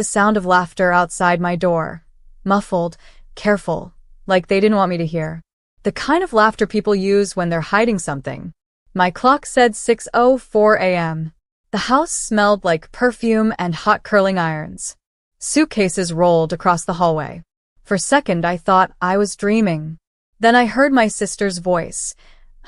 The sound of laughter outside my door. Muffled, careful, like they didn't want me to hear. The kind of laughter people use when they're hiding something. My clock said 6:04 a.m. The house smelled like perfume and hot curling irons. Suitcases rolled across the hallway. For a second, I thought I was dreaming. Then I heard my sister's voice.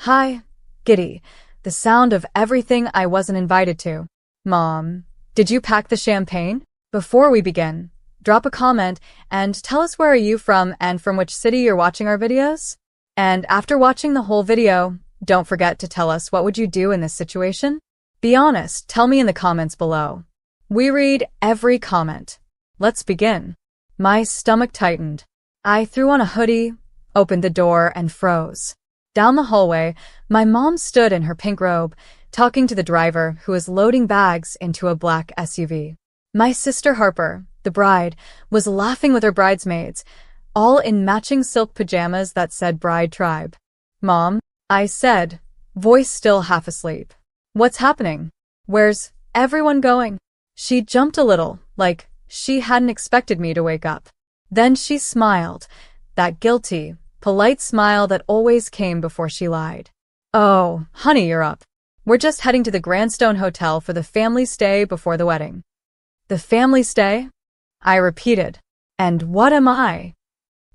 Hi, Giddy. The sound of everything I wasn't invited to. Mom, did you pack the champagne? Before we begin, drop a comment and tell us where are you from and from which city you're watching our videos? And after watching the whole video, don't forget to tell us what would you do in this situation? Be honest, tell me in the comments below. We read every comment. Let's begin. My stomach tightened. I threw on a hoodie, opened the door, and froze. Down the hallway, my mom stood in her pink robe, talking to the driver who was loading bags into a black SUV. My sister Harper, the bride, was laughing with her bridesmaids, all in matching silk pajamas that said Bride Tribe. Mom, I said, voice still half asleep. What's happening? Where's everyone going? She jumped a little, like she hadn't expected me to wake up. Then she smiled, that guilty, polite smile that always came before she lied. Oh, honey, you're up. We're just heading to the Grandstone Hotel for the family stay before the wedding. The family stay? I repeated. And what am I?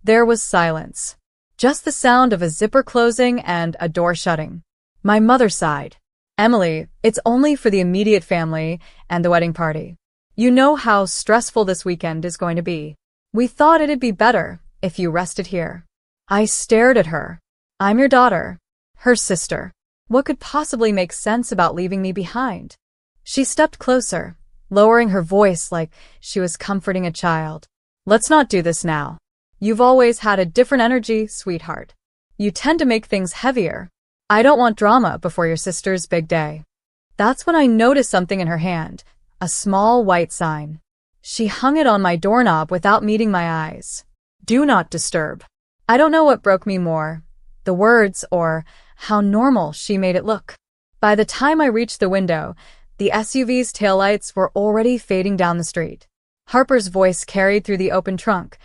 There was silence. Just the sound of a zipper closing and a door shutting. My mother sighed. Emily, it's only for the immediate family and the wedding party. You know how stressful this weekend is going to be. We thought it'd be better if you rested here. I stared at her. I'm your daughter, her sister. What could possibly make sense about leaving me behind? She stepped closer, lowering her voice like she was comforting a child. Let's not do this now. You've always had a different energy, sweetheart. You tend to make things heavier. I don't want drama before your sister's big day. That's when I noticed something in her hand, a small white sign. She hung it on my doorknob without meeting my eyes. Do not disturb. I don't know what broke me more, the words or how normal she made it look. By the time I reached the window, the SUV's taillights were already fading down the street. Harper's voice carried through the open trunk.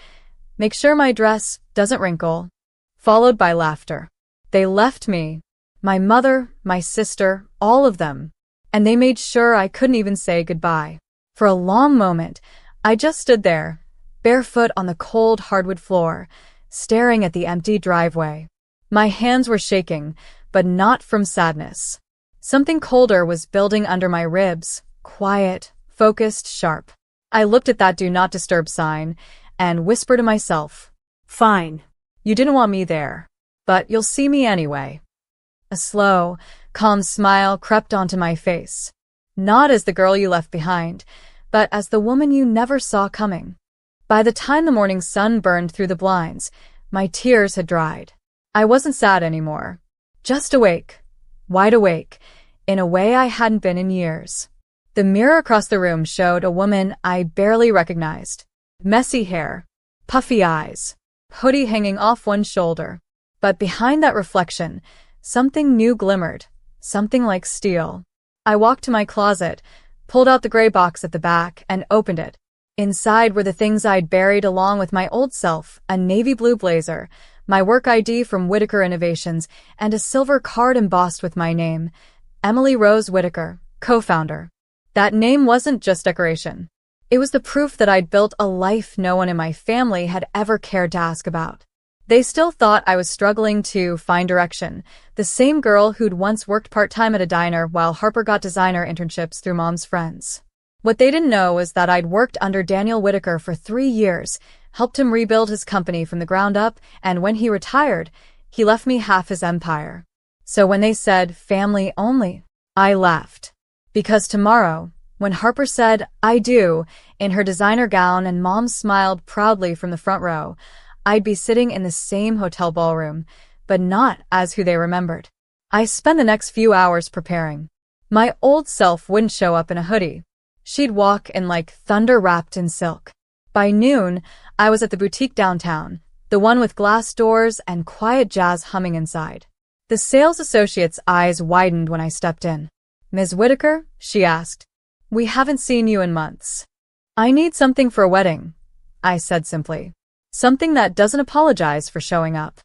Make sure my dress doesn't wrinkle. Followed by laughter. They left me. My mother, my sister, all of them. And they made sure I couldn't even say goodbye. For a long moment, I just stood there, barefoot on the cold hardwood floor, staring at the empty driveway. My hands were shaking, but not from sadness. Something colder was building under my ribs, quiet, focused, sharp. I looked at that do not disturb sign and whispered to myself, fine, you didn't want me there, but you'll see me anyway. A slow, calm smile crept onto my face. Not as the girl you left behind, but as the woman you never saw coming. By the time the morning sun burned through the blinds, my tears had dried. I wasn't sad anymore. Just awake, wide awake, in a way I hadn't been in years. The mirror across the room showed a woman I barely recognized. Messy hair, puffy eyes, hoodie hanging off one shoulder. But behind that reflection, something new glimmered, something like steel. I walked to my closet, pulled out the gray box at the back, and opened it. Inside were the things I'd buried along with my old self, a navy blue blazer, my work ID from Whitaker Innovations, and a silver card embossed with my name, Emily Rose Whitaker, co-founder. That name wasn't just decoration. It was the proof that I'd built a life no one in my family had ever cared to ask about. They still thought I was struggling to find direction, the same girl who'd once worked part-time at a diner while Harper got designer internships through mom's friends. What they didn't know was that I'd worked under Daniel Whitaker for 3 years, helped him rebuild his company from the ground up, and when he retired, he left me half his empire. So when they said family only, I laughed. Because tomorrow, when Harper said, I do, in her designer gown and mom smiled proudly from the front row, I'd be sitting in the same hotel ballroom, but not as who they remembered. I spent the next few hours preparing. My old self wouldn't show up in a hoodie. She'd walk in like thunder wrapped in silk. By noon, I was at the boutique downtown, the one with glass doors and quiet jazz humming inside. The sales associate's eyes widened when I stepped in. Ms. Whitaker? She asked. We haven't seen you in months. I need something for a wedding, I said simply. Something that doesn't apologize for showing up.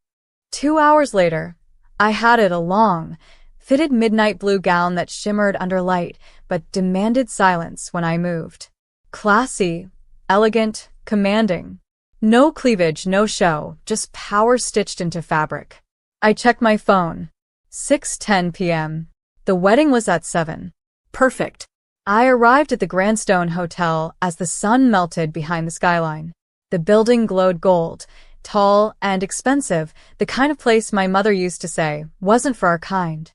2 hours later, I had it, a long, fitted midnight blue gown that shimmered under light but demanded silence when I moved. Classy, elegant, commanding. No cleavage, no show, just power stitched into fabric. I checked my phone. 6:10 p.m. The wedding was at 7. Perfect. I arrived at the Grandstone Hotel as the sun melted behind the skyline. The building glowed gold, tall and expensive, the kind of place my mother used to say wasn't for our kind.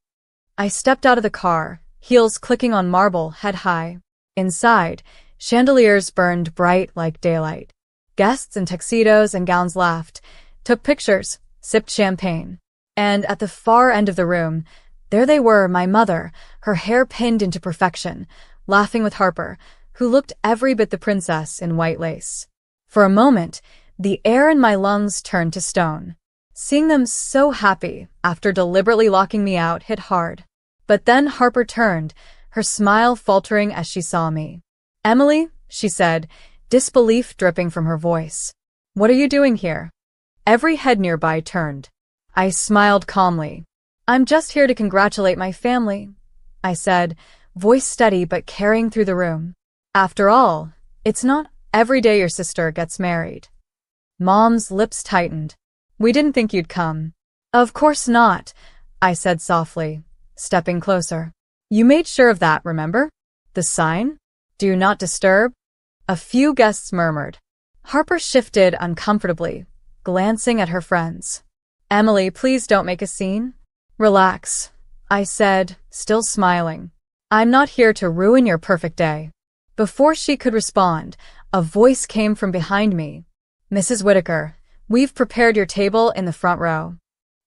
I stepped out of the car, heels clicking on marble head high. Inside, chandeliers burned bright like daylight. Guests in tuxedos and gowns laughed, took pictures, sipped champagne. And at the far end of the room, there they were, my mother, her hair pinned into perfection, laughing with Harper, who looked every bit the princess in white lace. For a moment, the air in my lungs turned to stone. Seeing them so happy after deliberately locking me out hit hard. But then Harper turned, her smile faltering as she saw me. "Emily," she said, disbelief dripping from her voice. "What are you doing here?" Every head nearby turned. I smiled calmly. "I'm just here to congratulate my family," I said, voice steady but carrying through the room. "After all, it's not every day your sister gets married." Mom's lips tightened. "We didn't think you'd come." "Of course not," I said softly, stepping closer. "You made sure of that, remember? The sign? Do not disturb?" A few guests murmured. Harper shifted uncomfortably, glancing at her friends. "Emily, please don't make a scene." "Relax," I said, still smiling. "I'm not here to ruin your perfect day." Before she could respond, a voice came from behind me. "Mrs. Whitaker, we've prepared your table in the front row."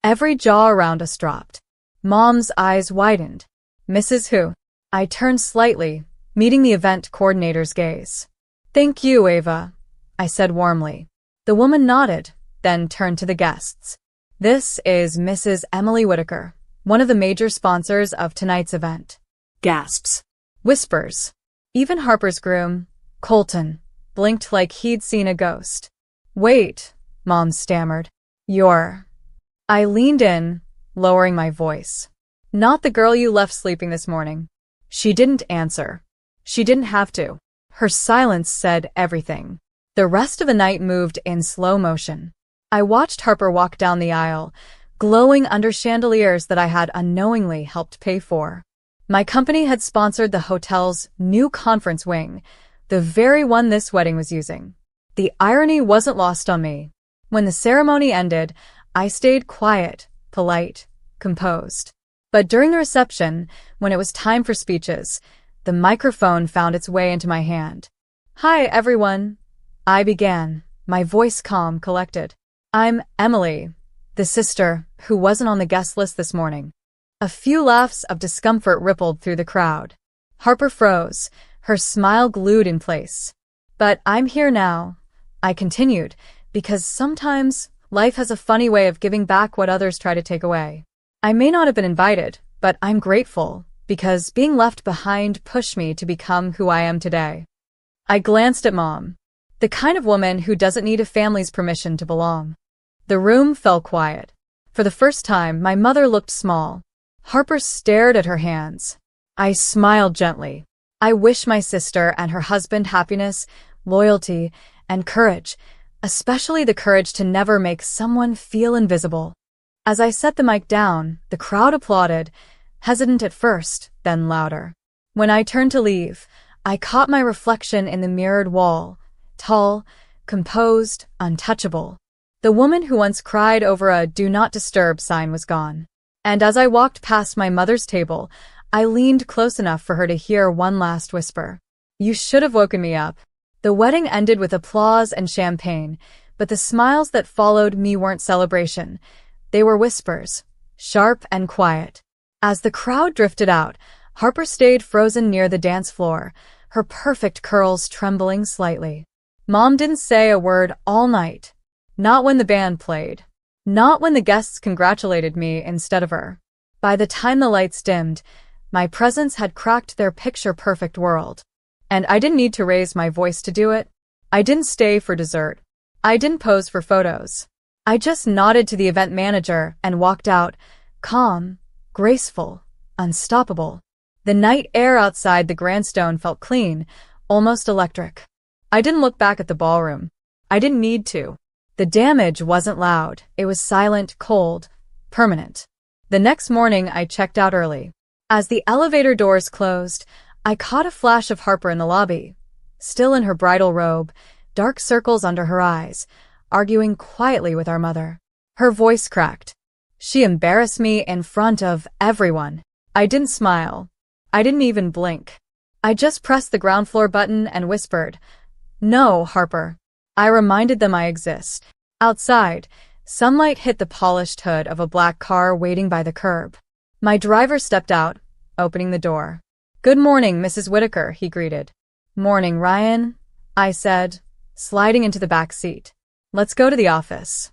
Every jaw around us dropped. Mom's eyes widened. "Mrs. Who?" I turned slightly, meeting the event coordinator's gaze. "Thank you, Ava," I said warmly. The woman nodded, then turned to the guests. "This is Mrs. Emily Whitaker, one of the major sponsors of tonight's event." Gasps. Whispers. Even Harper's groom, Colton, blinked like he'd seen a ghost. "Wait," Mom stammered. "You're—" I leaned in, lowering my voice. "Not the girl you left sleeping this morning." She didn't answer. She didn't have to. Her silence said everything. The rest of the night moved in slow motion. I watched Harper walk down the aisle, glowing under chandeliers that I had unknowingly helped pay for. My company had sponsored the hotel's new conference wing, the very one this wedding was using. The irony wasn't lost on me. When the ceremony ended, I stayed quiet, polite, composed. But during the reception, when it was time for speeches, the microphone found its way into my hand. "Hi, everyone," I began, my voice calm, collected. "I'm Emily, the sister who wasn't on the guest list this morning." A few laughs of discomfort rippled through the crowd. Harper froze, her smile glued in place. "But I'm here now," I continued, "because sometimes life has a funny way of giving back what others try to take away. I may not have been invited, but I'm grateful, because being left behind pushed me to become who I am today." I glanced at Mom, the kind of woman who doesn't need a family's permission to belong. The room fell quiet. For the first time, my mother looked small. Harper stared at her hands. I smiled gently. I wish my sister and her husband happiness, loyalty, and courage, especially the courage to never make someone feel invisible. As I set the mic down, the crowd applauded, hesitant at first, then louder. When I turned to leave, I caught my reflection in the mirrored wall, tall, composed, untouchable. The woman who once cried over a "Do Not Disturb" sign was gone. And as I walked past my mother's table, I leaned close enough for her to hear one last whisper. "You should have woken me up." The wedding ended with applause and champagne, but the smiles that followed me weren't celebration. They were whispers, sharp and quiet. As the crowd drifted out, Harper stayed frozen near the dance floor, her perfect curls trembling slightly. Mom didn't say a word all night. Not when the band played. Not when the guests congratulated me instead of her. By the time the lights dimmed, my presence had cracked their picture-perfect world. And I didn't need to raise my voice to do it. I didn't stay for dessert. I didn't pose for photos. I just nodded to the event manager and walked out, calm, graceful, unstoppable. The night air outside the grandstand felt clean, almost electric. I didn't look back at the ballroom. I didn't need to. The damage wasn't loud. It was silent, cold, permanent. The next morning, I checked out early. As the elevator doors closed, I caught a flash of Harper in the lobby, still in her bridal robe, dark circles under her eyes, arguing quietly with our mother. Her voice cracked. She embarrassed me in front of everyone. I didn't smile. I didn't even blink. I just pressed the ground floor button and whispered, "No, Harper." I reminded them I exist. Outside, sunlight hit the polished hood of a black car waiting by the curb. My driver stepped out, opening the door. "Good morning, Mrs. Whitaker," he greeted. "Morning, Ryan," I said, sliding into the back seat. "Let's go to the office."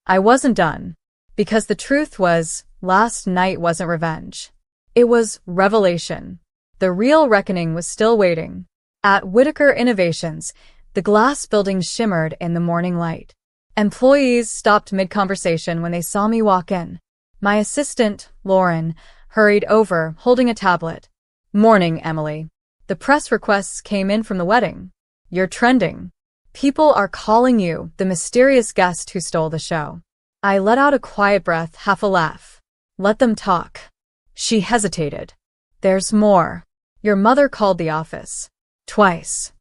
I wasn't done, because the truth was, last night wasn't revenge. It was revelation. The real reckoning was still waiting. At Whitaker Innovations, the glass building shimmered in the morning light. Employees stopped mid-conversation when they saw me walk in. My assistant, Lauren, hurried over, holding a tablet. "Morning, Emily. The press requests came in from the wedding. You're trending. People are calling you the mysterious guest who stole the show." I let out a quiet breath, half a laugh. "Let them talk." She hesitated. "There's more. Your mother called the office. Twice."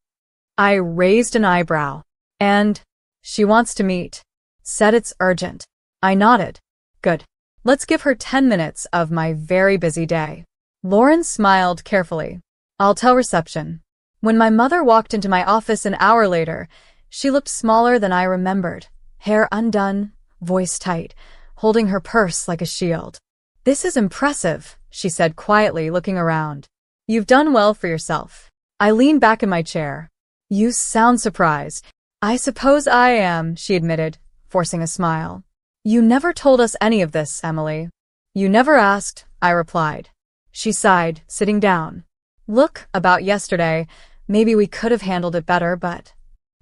I raised an eyebrow. "And she wants to meet. Said it's urgent." I nodded. "Good. Let's give her 10 minutes of my very busy day." Lauren smiled carefully. "I'll tell reception." When my mother walked into my office an hour later, she looked smaller than I remembered, hair undone, voice tight, holding her purse like a shield. "This is impressive," she said quietly, looking around. "You've done well for yourself." I leaned back in my chair. "You sound surprised." "I suppose I am," she admitted, forcing a smile. "You never told us any of this, Emily." "You never asked," I replied. She sighed, sitting down. "Look, about yesterday, maybe we could have handled it better, but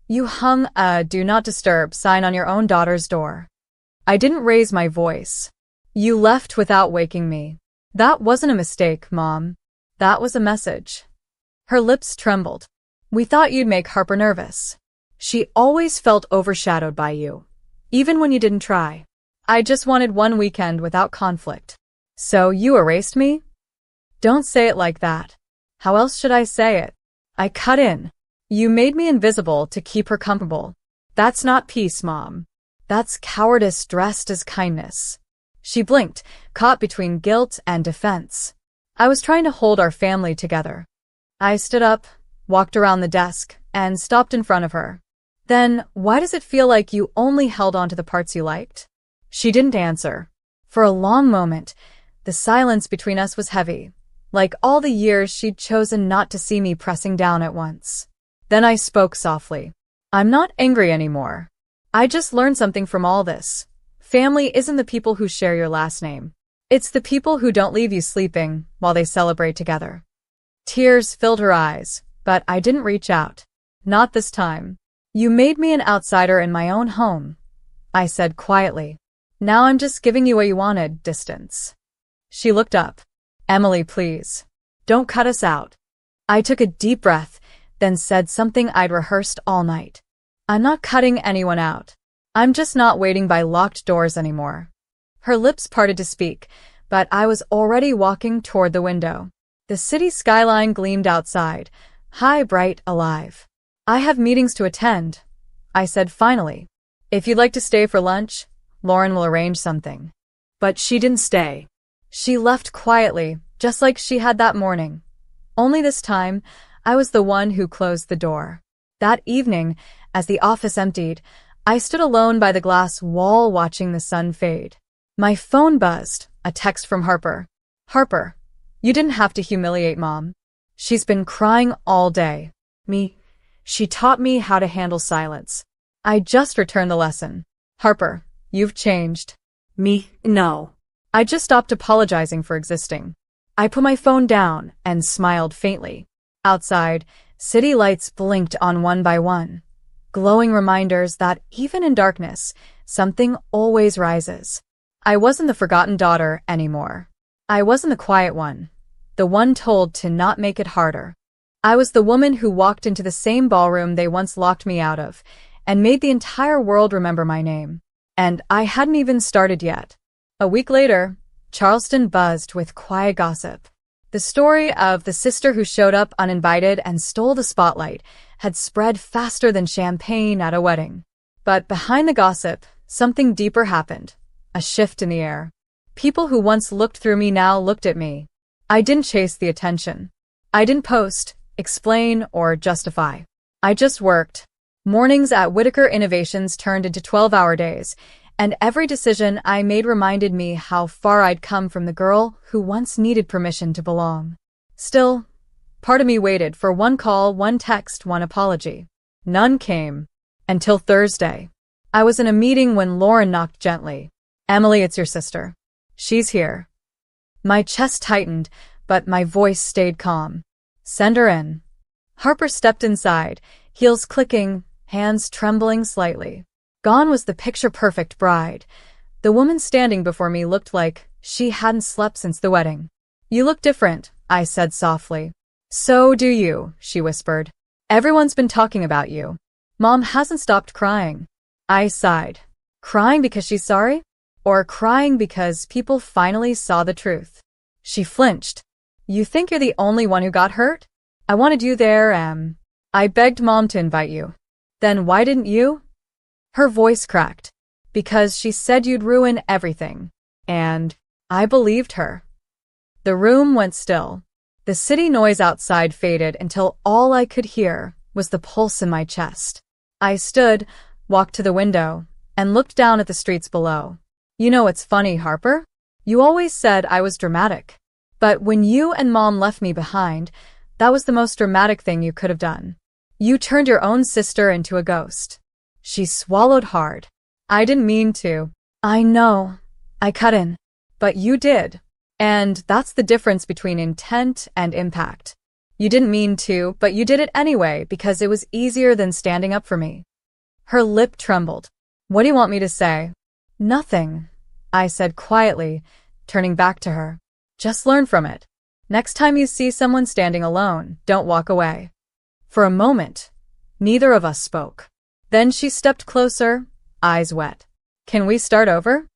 you hung a do not disturb sign on your own daughter's door." I didn't raise my voice. "You left without waking me." "That wasn't a mistake, Mom. That was a message." Her lips trembled. "We thought you'd make Harper nervous. She always felt overshadowed by you, even when you didn't try. I just wanted one weekend without conflict." "So you erased me?" "Don't say it like that. How else should I say it?" I cut in. "You made me invisible to keep her comfortable. That's not peace, Mom. That's cowardice dressed as kindness." She blinked, caught between guilt and defense. "I was trying to hold our family together." I stood up, walked around the desk, and stopped in front of her. "Then why does it feel like you only held on to the parts you liked?" She didn't answer. For a long moment, the silence between us was heavy, like all the years she'd chosen not to see me pressing down at once. Then I spoke softly. "I'm not angry anymore. I just learned something from all this. Family isn't the people who share your last name. It's the people who don't leave you sleeping while they celebrate together." Tears filled her eyes, but I didn't reach out. "Not this time. You made me an outsider in my own home," I said quietly. "Now I'm just giving you what you wanted, distance." She looked up. "Emily, please. Don't cut us out." I took a deep breath, then said something I'd rehearsed all night. "I'm not cutting anyone out. I'm just not waiting by locked doors anymore." Her lips parted to speak, but I was already walking toward the window. The city skyline gleamed outside, high, bright, alive. "I have meetings to attend," I said finally. "If you'd like to stay for lunch, Lauren will arrange something." But she didn't stay. She left quietly, just like she had that morning. Only this time, I was the one who closed the door. That evening, as the office emptied, I stood alone by the glass wall watching the sun fade. My phone buzzed, a text from Harper. "Harper, you didn't have to humiliate Mom. She's been crying all day." "Me? She taught me how to handle silence." "I just returned the lesson." "Harper, you've changed." "Me? No." I just stopped apologizing for existing. I put my phone down and smiled faintly. Outside, City lights blinked on one by one, glowing reminders that even in darkness, something always rises. I wasn't the forgotten daughter anymore. I wasn't the quiet one, the one told to not make it harder. I was the woman who walked into the same ballroom they once locked me out of, and made the entire world remember my name. And I hadn't even started yet. A week later, Charleston buzzed with quiet gossip. The story of the sister who showed up uninvited and stole the spotlight had spread faster than champagne at a wedding. But behind the gossip, something deeper happened. A shift in the air. People who once looked through me now looked at me. I didn't chase the attention. I didn't post, explain, or justify. I just worked. Mornings at Whitaker Innovations turned into 12-hour days, and every decision I made reminded me how far I'd come from the girl who once needed permission to belong. Still, part of me waited for one call, one text, one apology. None came. Until Thursday. I was in a meeting when Lauren knocked gently. "Emily, it's your sister. She's here." My chest tightened, but my voice stayed calm. "Send her in." Harper stepped inside, heels clicking, hands trembling slightly. Gone was the picture-perfect bride. The woman standing before me looked like she hadn't slept since the wedding. "You look different," I said softly. "So do you," she whispered. "Everyone's been talking about you. Mom hasn't stopped crying." I sighed. Crying because she's sorry? Or crying because people finally saw the truth? She flinched. "You think you're the only one who got hurt? I wanted you there, I begged Mom to invite you." "Then why didn't you?" Her voice cracked. "Because she said you'd ruin everything." And I believed her. The room went still. The city noise outside faded until all I could hear was the pulse in my chest. I stood, walked to the window, and looked down at the streets below. "You know what's funny, Harper? You always said I was dramatic. But when you and Mom left me behind, that was the most dramatic thing you could have done. You turned your own sister into a ghost." She swallowed hard. "I didn't mean to." "I know. I cut in. But you did. And that's the difference between intent and impact. You didn't mean to, but you did it anyway because it was easier than standing up for me." Her lip trembled. "What do you want me to say?" "Nothing," I said quietly, turning back to her. "Just learn from it. Next time you see someone standing alone, don't walk away." For a moment, neither of us spoke. Then she stepped closer, eyes wet. "Can we start over?"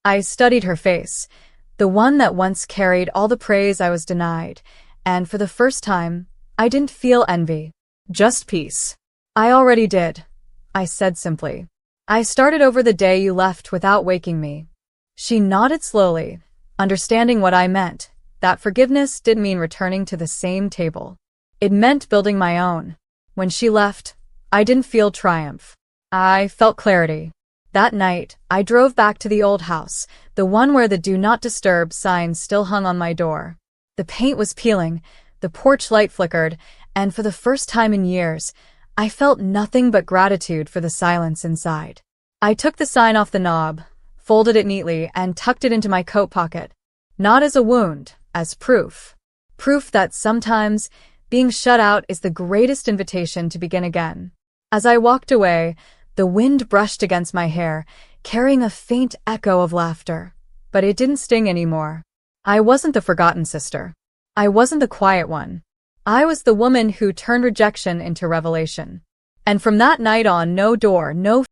I studied her face, the one that once carried all the praise I was denied, and for the first time, I didn't feel envy. Just peace. "I already did," I said simply. "I started over the day you left without waking me." She nodded slowly, understanding what I meant. That forgiveness didn't mean returning to the same table. It meant building my own. When she left, I didn't feel triumph. I felt clarity. That night, I drove back to the old house, the one where the Do Not Disturb sign still hung on my door. The paint was peeling, the porch light flickered, and for the first time in years, I felt nothing but gratitude for the silence inside. I took the sign off the knob, folded it neatly, and tucked it into my coat pocket. Not as a wound, as proof. Proof that sometimes being shut out is the greatest invitation to begin again. As I walked away, the wind brushed against my hair, carrying a faint echo of laughter. But it didn't sting anymore. I wasn't the forgotten sister. I wasn't the quiet one. I was the woman who turned rejection into revelation. And from that night on, no door, no